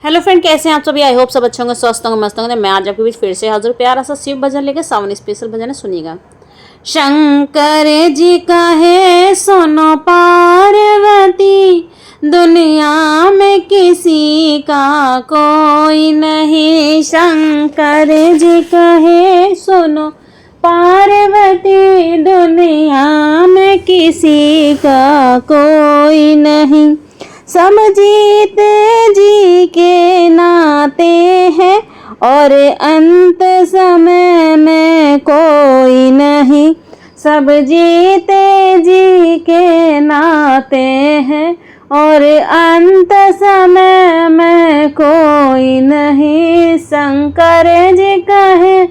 Hello friend, कैसे हैं आप सभी। आई होप सब अच्छे होंगे, स्वस्थ होंगे, मस्त होंगे। मैं आज आपके बीच फिर से हाजिर प्यारा सा शिव भजन लेके सावन स्पेशल भजन है, सुनिएगा। शंकर जी का है सोनो पार्वती, दुनिया में किसी का कोई नहीं। शंकर जी का है सोनो पार्वती, दुनिया में किसी का कोई नहीं। सब जीते जी के नाते हैं और अंत समय में कोई नहीं। सब जीते जी के नाते हैं और अंत समय में कोई नहीं। शंकर जी कहे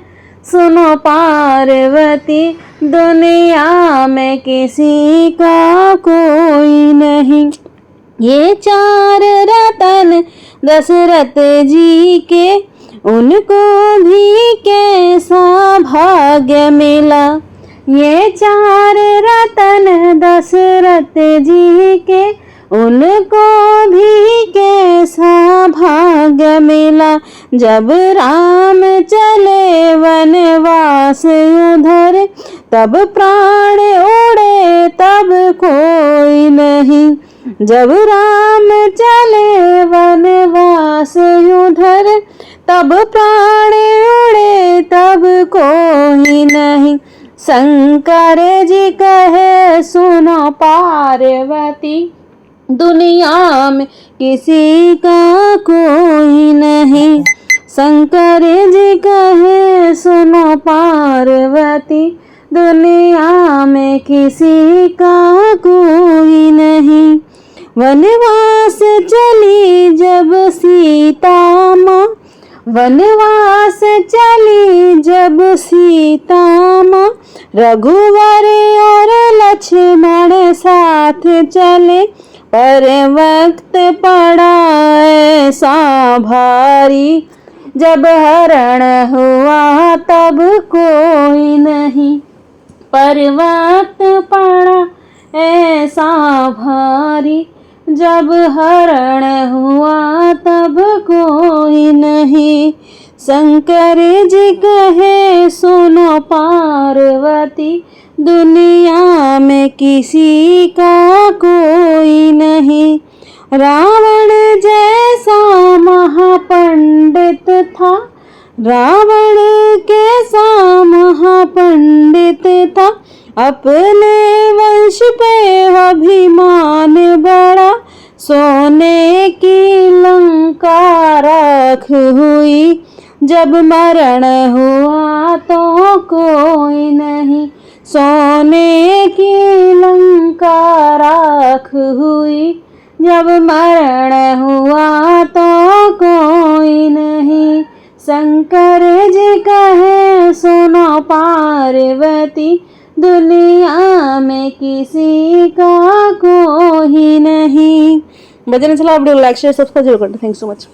सुनो पार्वती, दुनिया में किसी का कोई नहीं। ये चार रतन दशरथ जी के, उनको भी कैसा भाग्य मिला। ये चार रतन दशरथ जी के, उनको भी कैसा भाग्य मिला। जब राम चले वनवास उधर, तब प्राण उड़े तब कोई नहीं। जब राम चले वनवास उधर, तब प्राण उड़े तब कोई नहीं। शंकर जी कहे सुनो पार्वती, दुनिया में किसी का कोई नहीं। शंकर जी कहे सुनो पार्वती, दुनिया में किसी का कोई नहीं। वनवास चली जब सीता माँ, वनवास चली जब सीता माँ, रघुवर और लक्ष्मण साथ चले, पर वक्त पड़ा ऐसा भारी, जब हरण हुआ तब कोई नहीं। पर वक्त पड़ा ऐसा भारी, जब हरण हुआ तब कोई नहीं। शंकर जी कहे सुनो पार्वती, दुनिया में किसी का कोई नहीं। रावण जैसा महापंडित था, रावण कैसा महापंडित था, अपने वंश पे अभिमान बड़ा, सोने की लंका राख हुई, जब मरण हुआ तो कोई नहीं। सोने की लंका राख हुई, जब मरण हुआ तो कोई नहीं। शंकर जी कहे सुनो पार्वती, दुनिया में किसी का कोई नहीं। भजन अच्छा लगा, वीडियो लाइक शेयर सब्सक्राइब जरूर करना। Thank you so much.